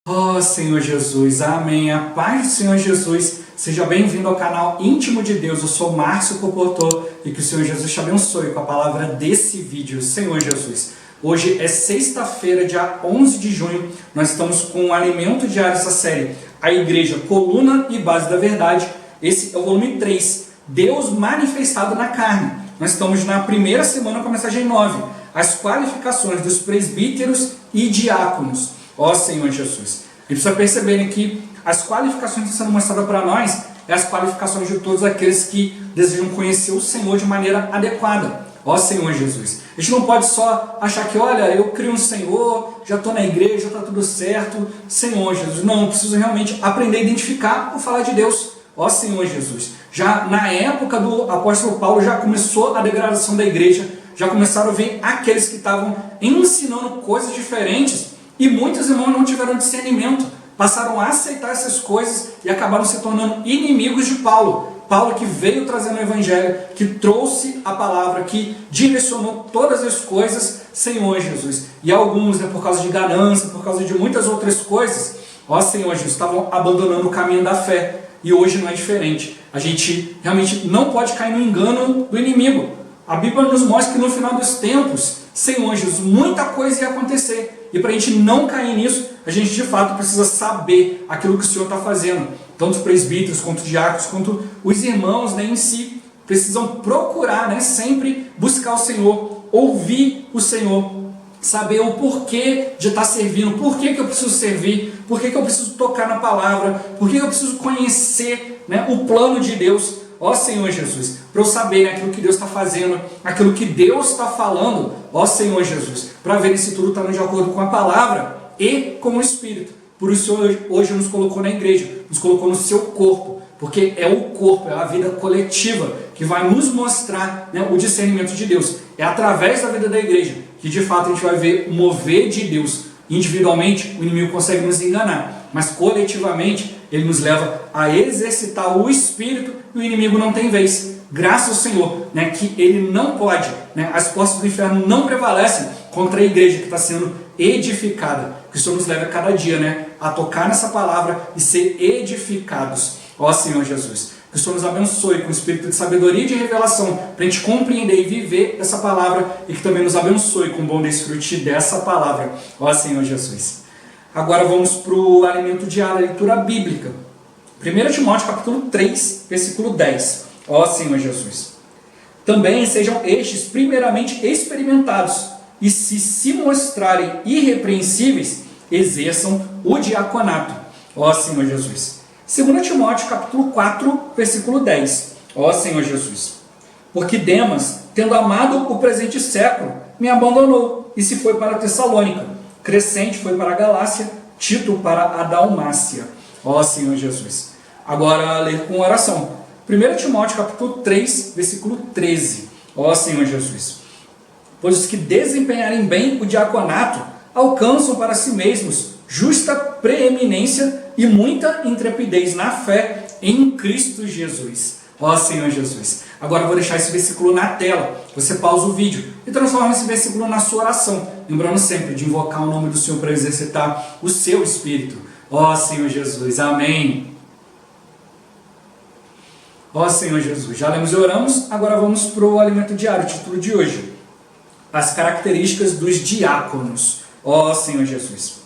Oh, Senhor Jesus, amém. A paz do Senhor Jesus. Seja bem-vindo ao canal Íntimo de Deus. Eu sou Márcio Coportor e que o Senhor Jesus te abençoe com a palavra desse vídeo. Senhor Jesus, hoje é sexta-feira, dia 11 de junho. Nós estamos com o alimento diário dessa série, A Igreja, Coluna e Base da Verdade. Esse é o volume 3, Deus manifestado na carne. Nós estamos na primeira semana com a mensagem 9, as qualificações dos presbíteros e diáconos. Ó Senhor Jesus, a gente precisa perceber que as qualificações que estão sendo mostradas para nós é as qualificações de todos aqueles que desejam conhecer o Senhor de maneira adequada. Ó Senhor Jesus, a gente não pode só achar que, olha, eu crio um Senhor, já estou na igreja, já está tudo certo. Senhor Jesus, não, eu preciso realmente aprender a identificar o falar de Deus. Ó Senhor Jesus, já na época do apóstolo Paulo já começou a degradação da igreja, já começaram a ver aqueles que estavam ensinando coisas diferentes. E muitos irmãos não tiveram discernimento, passaram a aceitar essas coisas e acabaram se tornando inimigos de Paulo. Paulo que veio trazendo o evangelho, que trouxe a palavra, que direcionou todas as coisas, Senhor Jesus. E alguns, por causa de ganância, por causa de muitas outras coisas, ó Senhor Jesus, estavam abandonando o caminho da fé. E hoje não é diferente. A gente realmente não pode cair no engano do inimigo. A Bíblia nos mostra que no final dos tempos, Senhor Jesus, muita coisa ia acontecer. E para a gente não cair nisso, a gente de fato precisa saber aquilo que o Senhor está fazendo. Tanto os presbíteros, quanto os diáconos, quanto os irmãos em si, precisam procurar sempre buscar o Senhor, ouvir o Senhor, saber o porquê de estar servindo, por que eu preciso servir, por que eu preciso tocar na palavra, por que eu preciso conhecer o plano de Deus. Ó Senhor Jesus, para eu saber aquilo que Deus está fazendo, aquilo que Deus está falando, ó Senhor Jesus, para ver se tudo está de acordo com a palavra e com o Espírito. Por isso hoje nos colocou na igreja, nos colocou no seu corpo, porque é o corpo, é a vida coletiva que vai nos mostrar o discernimento de Deus. É através da vida da igreja que de fato a gente vai ver o mover de Deus. Individualmente o inimigo consegue nos enganar, mas coletivamente ele nos leva a exercitar o Espírito e o inimigo não tem vez. Graças ao Senhor, que ele não pode, as portas do inferno não prevalecem contra a igreja que está sendo edificada. Que o Senhor nos leve a cada dia a tocar nessa palavra e ser edificados. Ó Senhor Jesus, que o Senhor nos abençoe com o espírito de sabedoria e de revelação para a gente compreender e viver essa palavra e que também nos abençoe com o bom desfrute dessa palavra. Ó Senhor Jesus. Agora vamos para o alimento diário, a leitura bíblica. 1 Timóteo capítulo 3, versículo 10. Ó Senhor Jesus. Também sejam estes primeiramente experimentados, e se mostrarem irrepreensíveis, exerçam o diaconato. Ó Senhor Jesus. 2 Timóteo capítulo 4, versículo 10. Ó Senhor Jesus. Porque Demas, tendo amado o presente século, me abandonou, e se foi para Tessalônica. Crescente foi para a Galácia, Tito para a Dalmácia. Ó Senhor Jesus. Agora ler com oração. 1 Timóteo capítulo 3, versículo 13. Ó Senhor Jesus. Pois os que desempenharem bem o diaconato alcançam para si mesmos justa preeminência e muita intrepidez na fé em Cristo Jesus. Ó Senhor Jesus. Agora eu vou deixar esse versículo na tela. Você pausa o vídeo e transforma esse versículo na sua oração. Lembrando sempre de invocar o nome do Senhor para exercitar o seu espírito. Ó Senhor Jesus. Amém. Ó Senhor Jesus. Já lemos e oramos. Agora vamos para o alimento diário, o título de hoje. As características dos diáconos. Ó Senhor Jesus.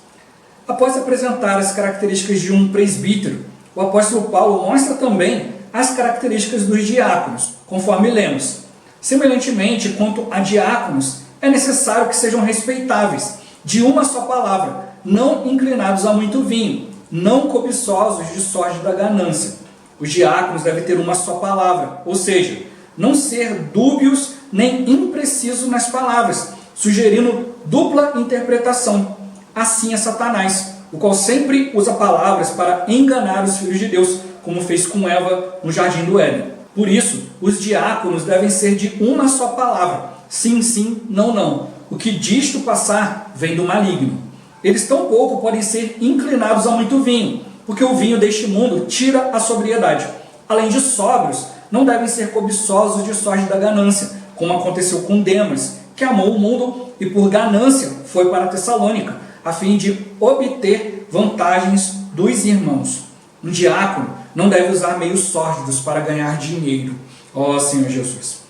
Após apresentar as características de um presbítero, o apóstolo Paulo mostra também as características dos diáconos, conforme lemos. Semelhantemente, quanto a diáconos, é necessário que sejam respeitáveis, de uma só palavra, não inclinados a muito vinho, não cobiçosos de sorte da ganância. Os diáconos devem ter uma só palavra, ou seja, não ser dúbios nem imprecisos nas palavras, sugerindo dupla interpretação. Assim é Satanás, o qual sempre usa palavras para enganar os filhos de Deus, como fez com Eva no jardim do Éden. Por isso, os diáconos devem ser de uma só palavra, sim, sim, não, não. O que disto passar vem do maligno. Eles tampouco podem ser inclinados a muito vinho, porque o vinho deste mundo tira a sobriedade. Além de sóbrios, não devem ser cobiçosos de sorte da ganância, como aconteceu com Demas, que amou o mundo e por ganância foi para Tessalônica, a fim de obter vantagens dos irmãos. Um diácono não deve usar meios sórdidos para ganhar dinheiro. Ó Senhor Jesus.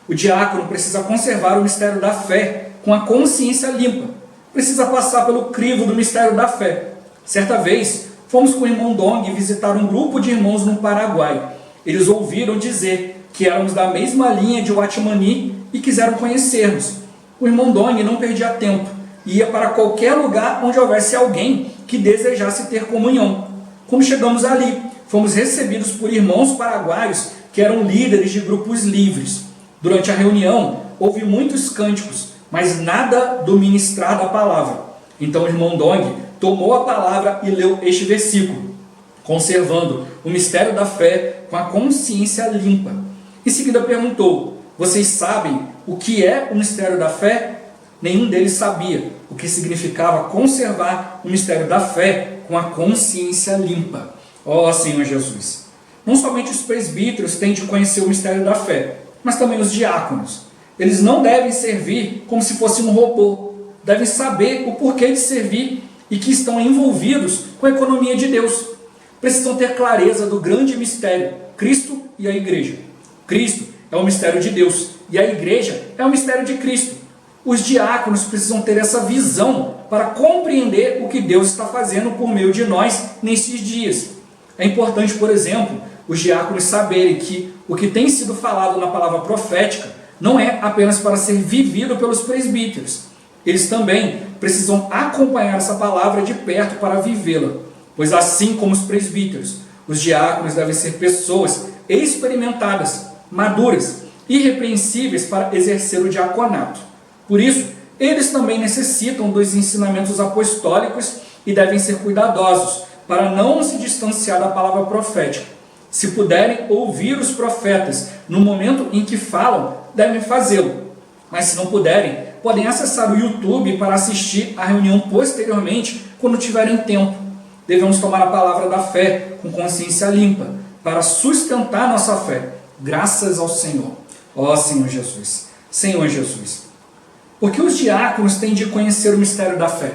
O diácono precisa conservar o mistério da fé com a consciência limpa. Precisa passar pelo crivo do mistério da fé. Certa vez, fomos com o irmão Dong visitar um grupo de irmãos no Paraguai. Eles ouviram dizer que éramos da mesma linha de Watmani e quiseram conhecer-nos. O irmão Dong não perdia tempo. Ia para qualquer lugar onde houvesse alguém que desejasse ter comunhão. Como chegamos ali, fomos recebidos por irmãos paraguaios que eram líderes de grupos livres. Durante a reunião, houve muitos cânticos, mas nada do ministrar da palavra. Então o irmão Dong tomou a palavra e leu este versículo, conservando o mistério da fé com a consciência limpa. Em seguida perguntou: vocês sabem o que é o mistério da fé? Nenhum deles sabia o que significava conservar o mistério da fé com a consciência limpa. Ó Senhor Jesus! Não somente os presbíteros têm de conhecer o mistério da fé, mas também os diáconos. Eles não devem servir como se fosse um robô. Devem saber o porquê de servir e que estão envolvidos com a economia de Deus. Precisam ter clareza do grande mistério, Cristo e a igreja. Cristo é o mistério de Deus e a igreja é o mistério de Cristo. Os diáconos precisam ter essa visão para compreender o que Deus está fazendo por meio de nós nesses dias. É importante, por exemplo, os diáconos saberem que o que tem sido falado na palavra profética não é apenas para ser vivido pelos presbíteros. Eles também precisam acompanhar essa palavra de perto para vivê-la. Pois assim como os presbíteros, os diáconos devem ser pessoas experimentadas, maduras, irrepreensíveis para exercer o diaconato. Por isso, eles também necessitam dos ensinamentos apostólicos e devem ser cuidadosos para não se distanciar da palavra profética. Se puderem ouvir os profetas no momento em que falam, devem fazê-lo. Mas se não puderem, podem acessar o YouTube para assistir a reunião posteriormente, quando tiverem tempo. Devemos tomar a palavra da fé com consciência limpa, para sustentar nossa fé, graças ao Senhor. Ó Senhor Jesus! Senhor Jesus! Porque os diáconos têm de conhecer o mistério da fé.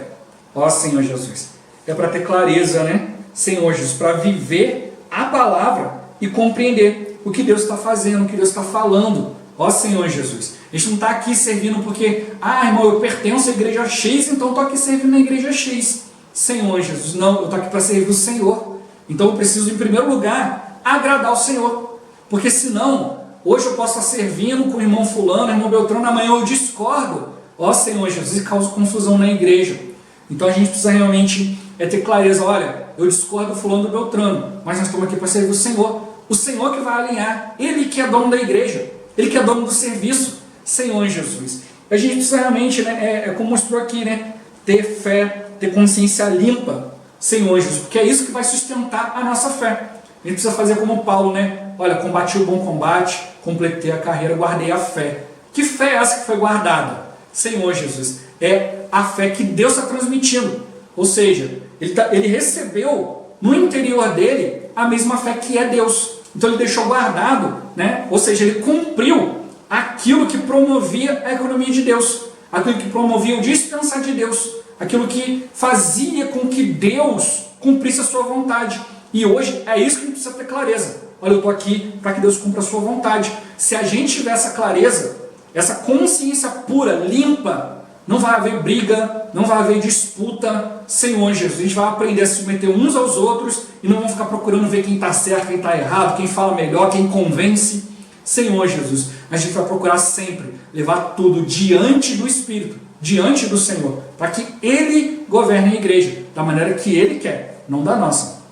Ó Senhor Jesus! É para ter clareza, né? Senhor Jesus, para viver a palavra e compreender o que Deus está fazendo, o que Deus está falando. Ó Senhor Jesus! A gente não está aqui servindo porque, irmão, eu pertenço à igreja X, então eu estou aqui servindo na igreja X. Senhor Jesus, não, eu estou aqui para servir o Senhor. Então eu preciso, em primeiro lugar, agradar o Senhor. Porque senão, hoje eu posso estar servindo com o irmão fulano, irmão Beltrano, amanhã eu discordo. Ó Senhor Jesus, e causa confusão na igreja. Então a gente precisa realmente ter clareza. Olha, eu discordo do fulano do Beltrano, mas nós estamos aqui para servir o Senhor. O Senhor que vai alinhar, Ele que é dono da igreja, Ele que é dono do serviço. Senhor Jesus. A gente precisa realmente, como mostrou aqui, ter fé, ter consciência limpa, Senhor Jesus, porque é isso que vai sustentar a nossa fé. A gente precisa fazer como Paulo, olha, combati o bom combate, completei a carreira, guardei a fé. Que fé é essa que foi guardada? Senhor Jesus, é a fé que Deus está transmitindo. Ou seja, ele recebeu no interior dele a mesma fé que é Deus. Então ele deixou guardado, ou seja, ele cumpriu aquilo que promovia a economia de Deus, aquilo que promovia o dispensar de Deus, aquilo que fazia com que Deus cumprisse a sua vontade. E hoje é isso que a gente precisa ter clareza. Olha, eu estou aqui para que Deus cumpra a sua vontade. Se a gente tiver essa clareza, essa consciência pura, limpa, não vai haver briga, não vai haver disputa. Senhor Jesus, a gente vai aprender a se submeter uns aos outros e não vamos ficar procurando ver quem está certo, quem está errado, quem fala melhor, quem convence. Senhor Jesus, a gente vai procurar sempre levar tudo diante do Espírito, diante do Senhor, para que Ele governe a igreja da maneira que Ele quer, não da nossa.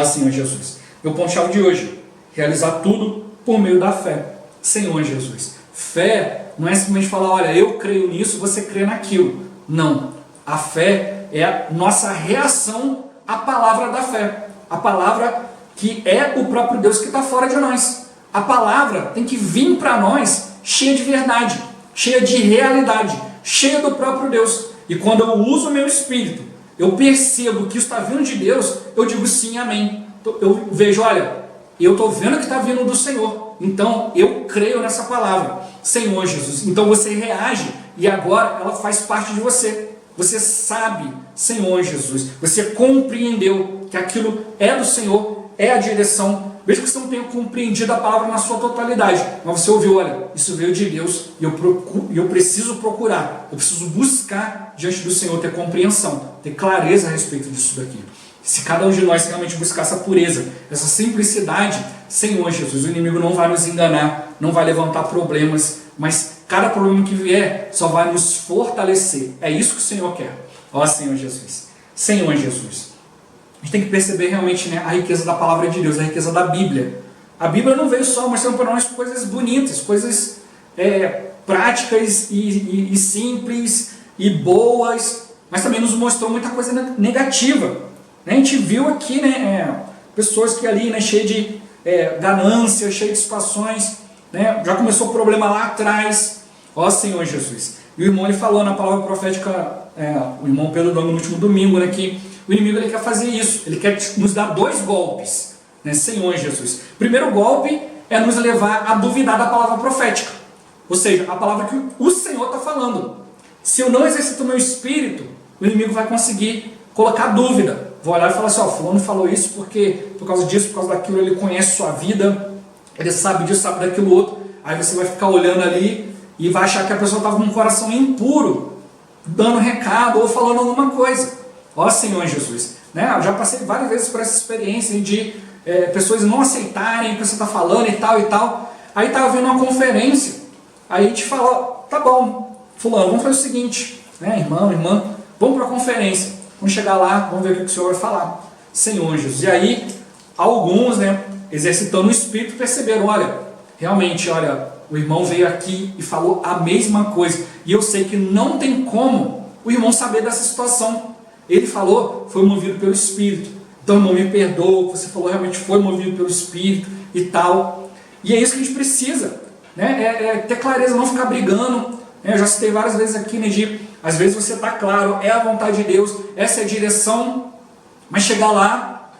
Senhor Jesus, meu ponto-chave de hoje, realizar tudo por meio da fé. Senhor Jesus, fé não é simplesmente falar, olha, eu creio nisso, você crê naquilo. Não, a fé é a nossa reação à palavra da fé, a palavra que é o próprio Deus que está fora de nós. A palavra tem que vir para nós cheia de verdade, cheia de realidade, cheia do próprio Deus. E quando eu uso o meu espírito, eu percebo que isso está vindo de Deus, eu digo sim, amém. Eu vejo, olha, eu estou vendo que está vindo do Senhor, então eu creio nessa palavra. Senhor Jesus, então você reage e agora ela faz parte de você. você sabe, Senhor Jesus, você compreendeu que aquilo é do Senhor, é a direção, mesmo que você não tenha compreendido a palavra na sua totalidade, mas você ouviu, olha, isso veio de Deus e eu preciso procurar, eu preciso buscar diante do Senhor, ter compreensão, ter clareza a respeito disso daqui. Se cada um de nós realmente buscar essa pureza, essa simplicidade, Senhor Jesus, o inimigo não vai nos enganar, não vai levantar problemas, mas cada problema que vier só vai nos fortalecer. É isso que o Senhor quer. Ó Senhor Jesus. Senhor Jesus. A gente tem que perceber realmente, né, a riqueza da palavra de Deus, a riqueza da Bíblia. A Bíblia não veio só mostrando para nós coisas bonitas, coisas práticas e simples e boas, mas também nos mostrou muita coisa negativa. A gente viu aqui, né, pessoas que ali, né, cheias de ganância, cheias de situações, né, já começou o problema lá atrás. Ó Senhor Jesus. E o irmão ele falou na palavra profética, o irmão Pedro no último domingo, né, que o inimigo ele quer fazer isso, ele quer nos dar 2 golpes, né, Senhor Jesus. O primeiro golpe é nos levar a duvidar da palavra profética, ou seja, a palavra que o Senhor está falando. Se eu não exercito o meu espírito, o inimigo vai conseguir colocar dúvida. Vou olhar e falar assim, ó, fulano falou isso porque por causa disso, por causa daquilo, ele conhece sua vida, ele sabe disso, sabe daquilo outro. Aí você vai ficar olhando ali e vai achar que a pessoa estava com um coração impuro, dando recado ou falando alguma coisa. Ó Senhor Jesus, né? Eu já passei várias vezes por essa experiência de pessoas não aceitarem o que você está falando e tal. Aí estava vendo uma conferência, aí a gente fala, tá bom, fulano, vamos fazer o seguinte, né, irmã, vamos para a conferência. Vamos chegar lá, vamos ver o que o Senhor vai falar. Senhor Jesus. E aí, alguns, né, exercitando o Espírito, perceberam, olha, realmente, olha, o irmão veio aqui e falou a mesma coisa. E eu sei que não tem como o irmão saber dessa situação. Ele falou, foi movido pelo Espírito. Então, irmão, me perdoa, o que você falou realmente foi movido pelo Espírito e tal. E é isso que a gente precisa, né? Ter clareza, não ficar brigando. Eu já citei várias vezes aqui, né, às vezes você está claro, é a vontade de Deus, essa é a direção, mas chegar lá,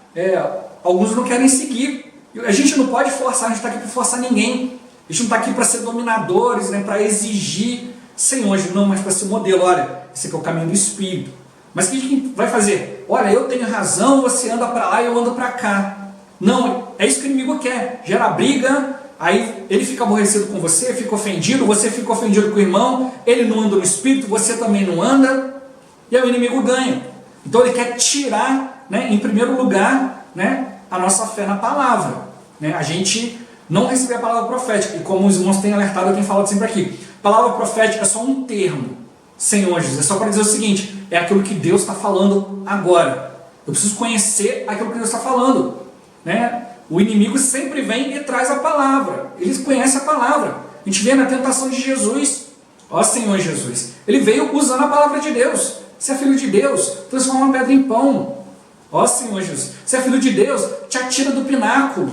alguns não querem seguir. A gente não pode forçar, a gente está aqui para forçar ninguém. A gente não está aqui para ser dominadores, né, para exigir, Senhor, não, mas para ser modelo. Olha, esse aqui é o caminho do Espírito. Mas o que a gente vai fazer? Olha, eu tenho razão, você anda para lá e eu ando para cá. Não, é isso que o inimigo quer, gera briga. Aí ele fica aborrecido com você, fica ofendido, você fica ofendido com o irmão, ele não anda no Espírito, você também não anda, e aí o inimigo ganha. Então ele quer tirar, né, em primeiro lugar, né, a nossa fé na palavra. Né? A gente não receber a palavra profética, e como os irmãos têm alertado, eu tenho falado sempre aqui, palavra profética é só um termo, Senhor Jesus, é só para dizer o seguinte, é aquilo que Deus está falando agora. Eu preciso conhecer aquilo que Deus está falando, né? O inimigo sempre vem e traz a palavra. Eles conhecem a palavra. A gente vê na tentação de Jesus. Ó Senhor Jesus. Ele veio usando a palavra de Deus. Você é filho de Deus, transforma uma pedra em pão. Ó Senhor Jesus. Você é filho de Deus, te atira do pináculo.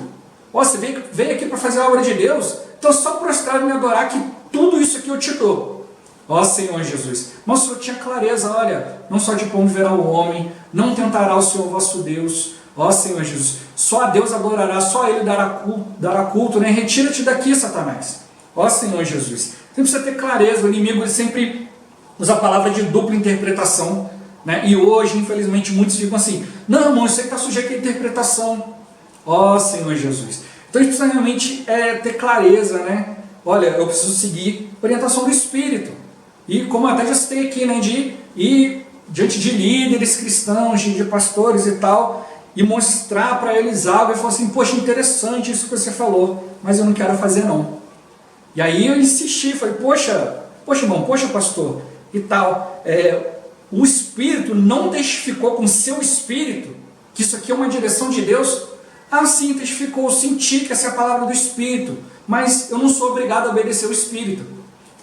Ó, você veio aqui para fazer a obra de Deus. Então só prostrar e me adorar que tudo isso aqui eu te dou. Ó Senhor Jesus. Mas o Senhor tinha clareza, olha, não só de pão viverá o homem, não tentará o Senhor vosso Deus. Ó Senhor Jesus, só a Deus adorará, só a Ele dará culto, né? Retira-te daqui, Satanás. Ó Senhor Jesus. Você precisa ter clareza, o inimigo ele sempre usa a palavra de dupla interpretação, né? E hoje, infelizmente, muitos ficam assim, não, irmão, isso aí está sujeito à interpretação. Ó Senhor Jesus. Então a gente precisa realmente ter clareza, né? Olha, eu preciso seguir a orientação do Espírito. E como eu até já citei aqui, né? De ir diante de líderes cristãos, de pastores e tal, e mostrar para eles algo e falar assim, poxa, interessante isso que você falou, mas eu não quero fazer não. E aí eu insisti, falei, poxa irmão, poxa pastor, e tal, o Espírito não testificou com o seu Espírito que isso aqui é uma direção de Deus? Ah sim, testificou, eu senti que essa é a palavra do Espírito, mas eu não sou obrigado a obedecer o Espírito.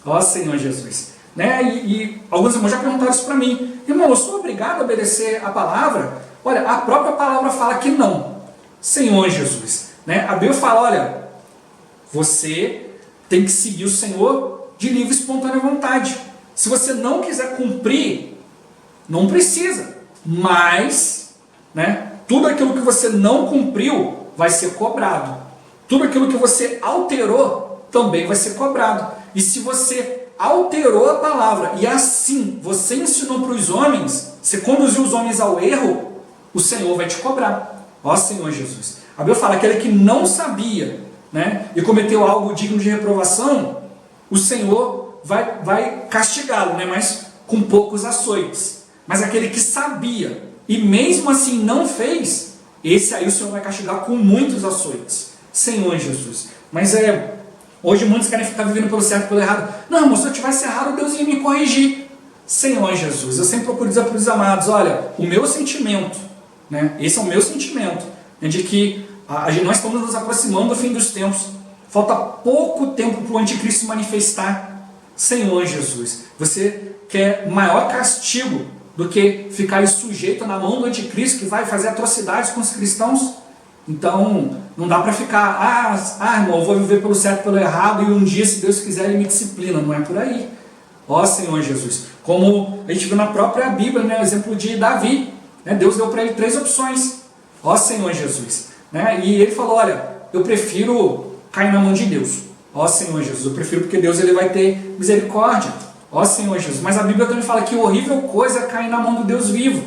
Ó Senhor Jesus. Né? E alguns irmãos já perguntaram isso para mim, irmão, eu sou obrigado a obedecer a palavra? Olha, a própria palavra fala que não. Senhor Jesus. Né? A Bíblia fala, olha, você tem que seguir o Senhor de livre e espontânea vontade. Se você não quiser cumprir, não precisa. Mas, né, tudo aquilo que você não cumpriu vai ser cobrado. Tudo aquilo que você alterou também vai ser cobrado. E se você alterou a palavra, e assim você ensinou para os homens, você conduziu os homens ao erro, o Senhor vai te cobrar. Ó Senhor Jesus. A Bíblia fala, aquele que não sabia, né, e cometeu algo digno de reprovação, o Senhor vai castigá-lo, né, mas com poucos açoites. Mas aquele que sabia, e mesmo assim não fez, esse aí o Senhor vai castigar com muitos açoites. Senhor Jesus. Mas hoje muitos querem ficar vivendo pelo certo e pelo errado. Não, mas se eu tivesse errado, Deus ia me corrigir. Senhor Jesus, eu sempre procuro dizer para os amados, olha, o meu sentimento, né, esse é o meu sentimento, né, de que nós estamos nos aproximando do fim dos tempos. Falta pouco tempo para o anticristo se manifestar. Senhor Jesus, você quer maior castigo do que ficar sujeito na mão do anticristo que vai fazer atrocidades com os cristãos? Então, não dá para ficar, irmão, eu vou viver pelo certo e pelo errado e um dia, se Deus quiser, Ele me disciplina. Não é por aí. Ó Senhor Jesus. Como a gente viu na própria Bíblia, né, o exemplo de Davi. Né, Deus deu para ele 3 opções. Ó Senhor Jesus. Né, e ele falou, olha, eu prefiro cair na mão de Deus. Ó Senhor Jesus, eu prefiro porque Deus ele vai ter misericórdia. Ó Senhor Jesus. Mas a Bíblia também fala que horrível coisa é cair na mão do Deus vivo.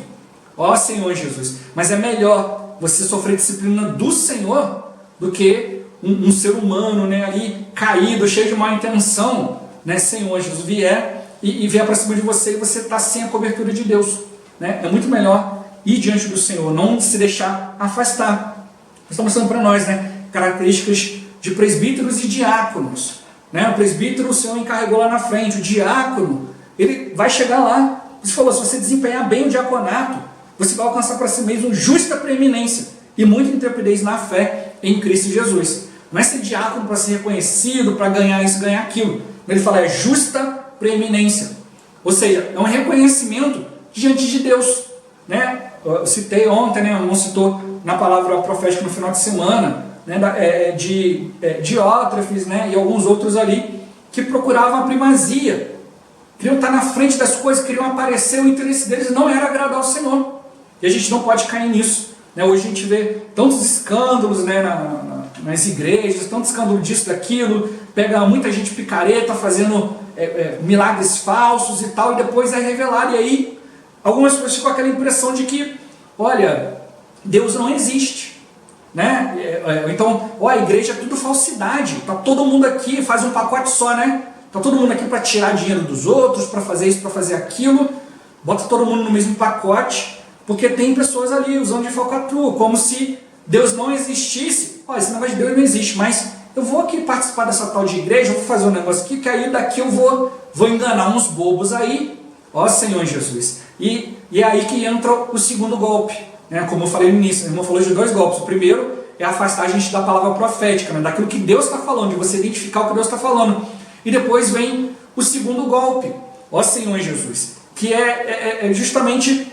Ó Senhor Jesus. Mas é melhor você sofrer disciplina do Senhor do que um ser humano, né, ali caído, cheio de má intenção, né, Senhor Jesus, vier para cima de você e você está sem a cobertura de Deus. Né? É muito melhor ir diante do Senhor, não se deixar afastar. Está mostrando para nós, né, características de presbíteros e diáconos. Né? O presbítero o Senhor encarregou lá na frente, o diácono, ele vai chegar lá. Você falou, se você desempenhar bem o diaconato, você vai alcançar para si mesmo justa preeminência e muita intrepidez na fé em Cristo Jesus. Não é ser diácono para ser reconhecido, para ganhar isso, ganhar aquilo. Ele fala, é justa preeminência. Ou seja, é um reconhecimento diante de Deus. Né? Eu citei ontem, né, o irmão citou na palavra profética no final de semana, né, de Diótrefes, né, e alguns outros ali, que procuravam a primazia. Queriam estar na frente das coisas, queriam aparecer, o interesse deles não era agradar ao Senhor. E a gente não pode cair nisso. Né? Hoje a gente vê tantos escândalos, né, nas igrejas, tanto escândalo disso, daquilo, pega muita gente picareta fazendo milagres falsos e tal, e depois é revelado. E aí algumas pessoas ficam com aquela impressão de que, olha, Deus não existe. Né? Então, a igreja é tudo falsidade, está todo mundo aqui, faz um pacote só, né? Está todo mundo aqui para tirar dinheiro dos outros, para fazer isso, para fazer aquilo, bota todo mundo no mesmo pacote, porque tem pessoas ali usando de falcatrua, como se Deus não existisse. Esse negócio de Deus não existe, mas eu vou aqui participar dessa tal de igreja, eu vou fazer um negócio aqui, que aí daqui eu vou enganar uns bobos aí, ó Senhor Jesus. E é aí que entra o segundo golpe, né? Como eu falei no início, o irmão falou de 2 golpes. O primeiro é afastar a gente da palavra profética, né? Daquilo que Deus está falando, de você identificar o que Deus está falando. E depois vem o segundo golpe, ó Senhor Jesus, que é justamente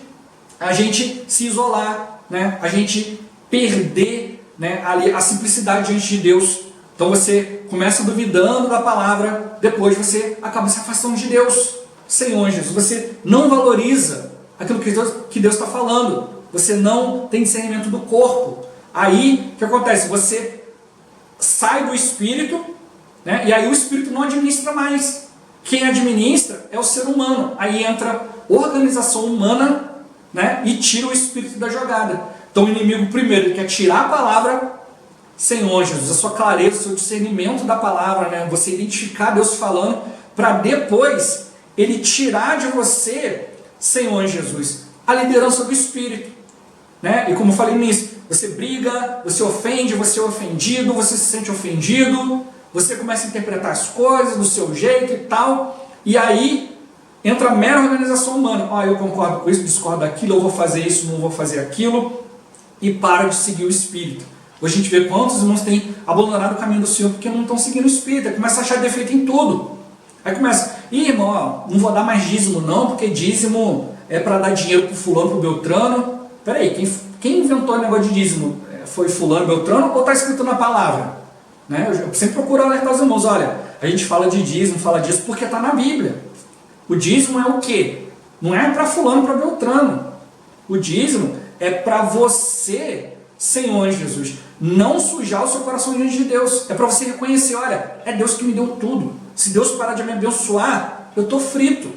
a gente se isolar, né? A gente perder, né, ali a simplicidade diante de Deus. Então você começa duvidando da palavra, depois você acaba se afastando de Deus. Senhor Jesus, você não valoriza aquilo que Deus está falando, você não tem discernimento do corpo. Aí o que acontece? Você sai do Espírito, né, e aí o Espírito não administra mais. Quem administra é o ser humano. Aí entra organização humana, né, e tira o Espírito da jogada. Então o inimigo primeiro ele quer tirar a palavra, Senhor Jesus, a sua clareza, o seu discernimento da palavra, né, você identificar Deus falando, para depois ele tirar de você, Senhor Jesus, a liderança do Espírito. Né? E como eu falei nisso, você briga, você ofende, você é ofendido, você se sente ofendido, você começa a interpretar as coisas do seu jeito e tal, e aí entra a mera organização humana. Eu concordo com isso, discordo daquilo, eu vou fazer isso, não vou fazer aquilo, e para de seguir o Espírito. Hoje a gente vê quantos irmãos têm abandonado o caminho do Senhor porque não estão seguindo o Espírito, aí começa a achar defeito em tudo. Aí começa, irmão, não vou dar mais dízimo não, porque dízimo é para dar dinheiro para o fulano, para o Beltrano. Peraí, quem inventou o negócio de dízimo? Foi fulano, Beltrano, ou está escrito na palavra? Né? Eu sempre procuro alertar os irmãos, olha, a gente fala de dízimo, fala disso porque está na Bíblia. O dízimo é o quê? Não é para fulano, para Beltrano. O dízimo é para você, Senhor Jesus, não sujar o seu coração diante de Deus. É para você reconhecer, olha, é Deus que me deu tudo. Se Deus parar de me abençoar, eu estou frito.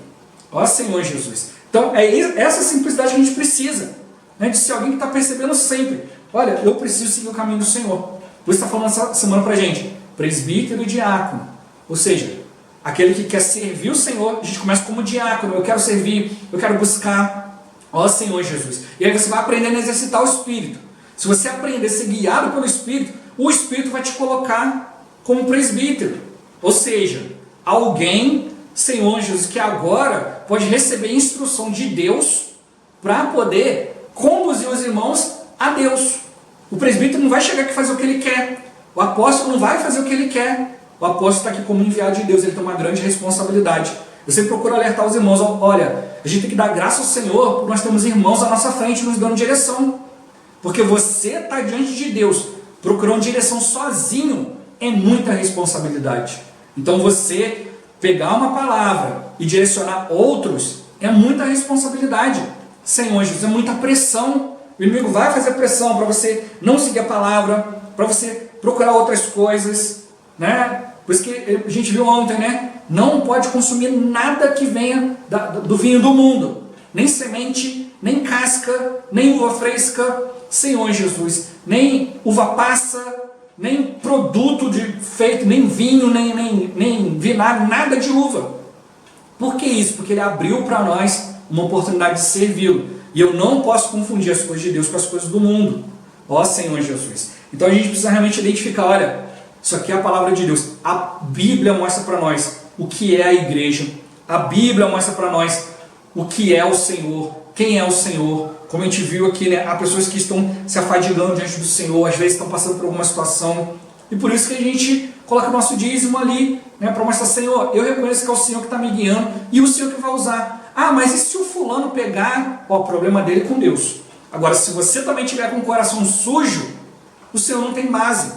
Ó Senhor Jesus. Então é essa simplicidade que a gente precisa, né? De ser alguém que está percebendo sempre, olha, eu preciso seguir o caminho do Senhor. Por isso está falando essa semana para a gente, presbítero e diácono. Ou seja, aquele que quer servir o Senhor, a gente começa como diácono, eu quero servir, eu quero buscar, ó Senhor Jesus. E aí você vai aprendendo a exercitar o Espírito. Se você aprender a ser guiado pelo Espírito, o Espírito vai te colocar como presbítero. Ou seja, alguém, Senhor Jesus, que agora pode receber instrução de Deus para poder conduzir os irmãos a Deus. O presbítero não vai chegar aqui e fazer o que ele quer. O apóstolo não vai fazer o que ele quer. O apóstolo está aqui como enviado de Deus, ele tem uma grande responsabilidade. Eu sempre procuro alertar os irmãos, olha, a gente tem que dar graça ao Senhor, porque nós temos irmãos à nossa frente nos dando direção. Porque você está diante de Deus, procurando direção sozinho, é muita responsabilidade. Então você pegar uma palavra e direcionar outros, é muita responsabilidade. Senhor Jesus, é muita pressão. O inimigo vai fazer pressão para você não seguir a palavra, para você procurar outras coisas, né? Por isso que a gente viu ontem, né? Não pode consumir nada que venha do vinho do mundo. Nem semente, nem casca, nem uva fresca, Senhor Jesus. Nem uva passa, nem produto feito, nem vinho, nem vinagre, nada de uva. Por que isso? Porque Ele abriu para nós uma oportunidade de servi-lo. E eu não posso confundir as coisas de Deus com as coisas do mundo. Ó Senhor Jesus. Então a gente precisa realmente identificar, olha, isso aqui é a palavra de Deus. A Bíblia mostra para nós o que é a igreja. A Bíblia mostra para nós o que é o Senhor, quem é o Senhor. Como a gente viu aqui, né, há pessoas que estão se afadigando diante do Senhor, às vezes estão passando por alguma situação. E por isso que a gente coloca o nosso dízimo ali, né, para mostrar, Senhor, eu reconheço que é o Senhor que está me guiando e o Senhor que vai usar. Ah, mas e se o fulano pegar? Ó, o problema dele é com Deus. Agora, se você também tiver com o coração sujo, o Senhor não tem base.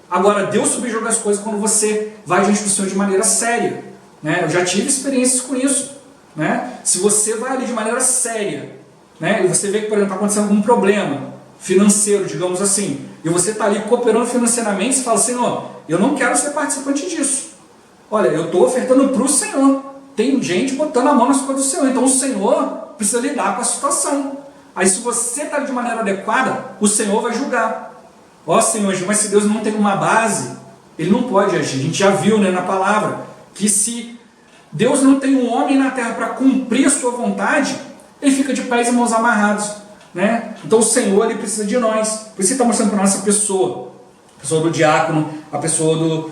Agora, Deus subjuga as coisas quando você vai diante do Senhor de maneira séria, né? Eu já tive experiências com isso, né? Se você vai ali de maneira séria, né? E você vê que, por exemplo, está acontecendo algum problema financeiro, digamos assim, e você está ali cooperando financeiramente, você fala, Senhor, eu não quero ser participante disso. Olha, eu estou ofertando para o Senhor. Tem gente botando a mão nas coisas do Senhor, então o Senhor precisa lidar com a situação. Aí se você está de maneira adequada, o Senhor vai julgar. Ó Senhor, mas se Deus não tem uma base, Ele não pode agir. A gente já viu, né, na palavra, que se Deus não tem um homem na terra para cumprir a sua vontade, Ele fica de pés e mãos amarrados, né? Então o Senhor, Ele precisa de nós. Por isso Ele está mostrando para nós essa pessoa. A pessoa do diácono, a pessoa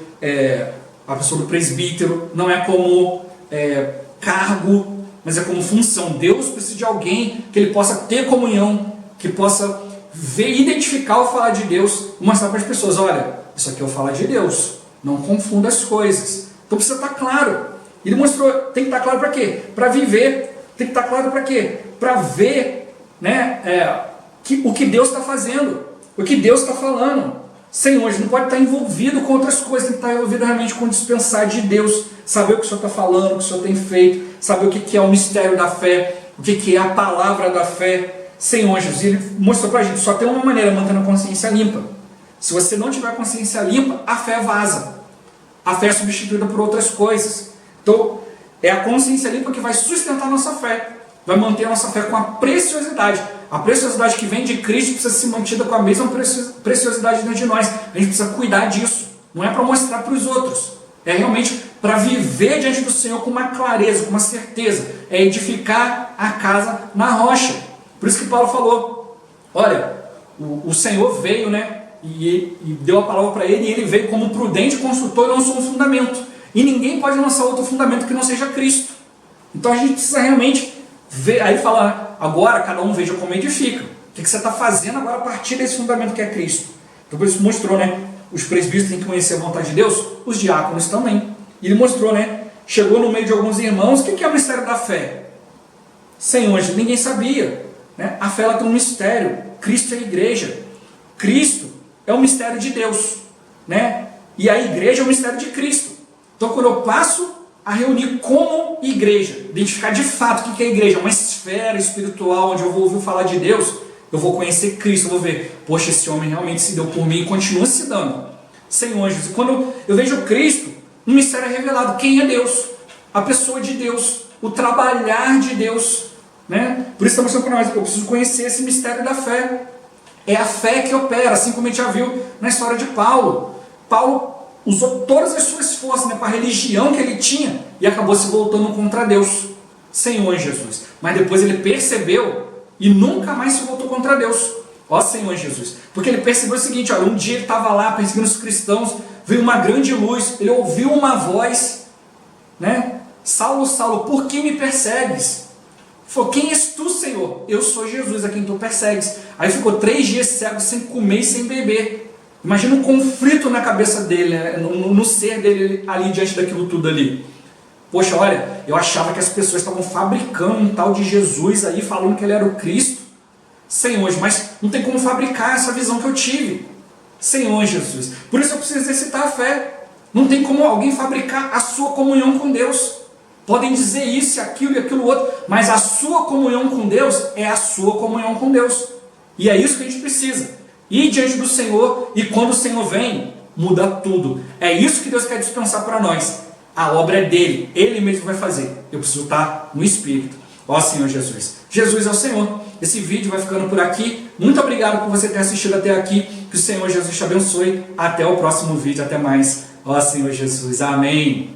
do presbítero, não é como cargo, mas é como função. Deus precisa de alguém que Ele possa ter comunhão, que possa ver, identificar o falar de Deus e mostrar para as pessoas, olha, isso aqui é o falar de Deus, não confunda as coisas. Então precisa estar claro. Ele mostrou, tem que estar claro para quê? Para viver. Tem que estar claro para quê? Para ver, né, o que Deus está fazendo, o que Deus está falando. Senhor, a gente não pode estar envolvido com outras coisas, tem que estar envolvido realmente com o dispensar de Deus, saber o que o Senhor está falando, o que o Senhor tem feito, saber o que é o mistério da fé, o que é a palavra da fé. Senhor Jesus, Ele mostrou para a gente, só tem uma maneira, mantendo a consciência limpa. Se você não tiver a consciência limpa, a fé vaza. A fé é substituída por outras coisas. Então, é a consciência limpa que vai sustentar a nossa fé, vai manter a nossa fé com a preciosidade. A preciosidade que vem de Cristo precisa ser mantida com a mesma preciosidade dentro de nós. A gente precisa cuidar disso. Não é para mostrar para os outros. É realmente para viver diante do Senhor com uma clareza, com uma certeza. É edificar a casa na rocha. Por isso que Paulo falou, olha, o Senhor veio, né, e deu a palavra para ele, e ele veio como prudente construtor e lançou um fundamento. E ninguém pode lançar outro fundamento que não seja Cristo. Então a gente precisa realmente ver, aí falar, agora cada um veja como edifica. O que você está fazendo agora a partir desse fundamento que é Cristo. Então por isso mostrou, né, os presbíteros têm que conhecer a vontade de Deus, os diáconos também. E ele mostrou, né, chegou no meio de alguns irmãos, o que é o mistério da fé? Senhor, ninguém sabia. Né? A fé ela tem um mistério. Cristo é a igreja. Cristo é o mistério de Deus, né? E a igreja é o mistério de Cristo. Então quando eu passo a reunir como igreja, identificar de fato o que é a igreja, uma esfera espiritual onde eu vou ouvir falar de Deus, eu vou conhecer Cristo, eu vou ver, poxa, esse homem realmente se deu por mim e continua se dando. Senhor Jesus, quando eu vejo Cristo, um mistério é revelado, quem é Deus? a pessoa de Deus, o trabalhar de Deus, né? Por isso está mostrando para nós, eu preciso conhecer esse mistério da fé. É a fé que opera, assim como a gente já viu na história de Paulo. Paulo usou todas as suas forças, né, para a religião que ele tinha e acabou se voltando contra Deus, Senhor Jesus. Mas depois ele percebeu e nunca mais se voltou contra Deus. Ó Senhor Jesus. Porque ele percebeu o seguinte, olha, um dia ele estava lá perseguindo os cristãos, veio uma grande luz, ele ouviu uma voz, né? Saulo, Saulo, por que me persegues? Ele falou, quem és tu, Senhor? Eu sou Jesus, a quem tu persegues. Aí ficou 3 dias cego, sem comer e sem beber. Imagina um conflito na cabeça dele, né? no ser dele ali diante daquilo tudo ali. Poxa, olha, eu achava que as pessoas estavam fabricando um tal de Jesus aí, falando que ele era o Cristo. Senhor, mas não tem como fabricar essa visão que eu tive. Senhor Jesus. Por isso eu preciso exercitar a fé. Não tem como alguém fabricar a sua comunhão com Deus. Podem dizer isso, aquilo e aquilo outro, mas a sua comunhão com Deus é a sua comunhão com Deus. E é isso que a gente precisa. Ir diante do Senhor, e quando o Senhor vem, muda tudo. É isso que Deus quer dispensar para nós. A obra é dele, ele mesmo vai fazer. Eu preciso estar no Espírito. Ó Senhor Jesus. Jesus é o Senhor. Esse vídeo vai ficando por aqui. Muito obrigado por você ter assistido até aqui. Que o Senhor Jesus te abençoe. Até o próximo vídeo. Até mais. Ó Senhor Jesus. Amém.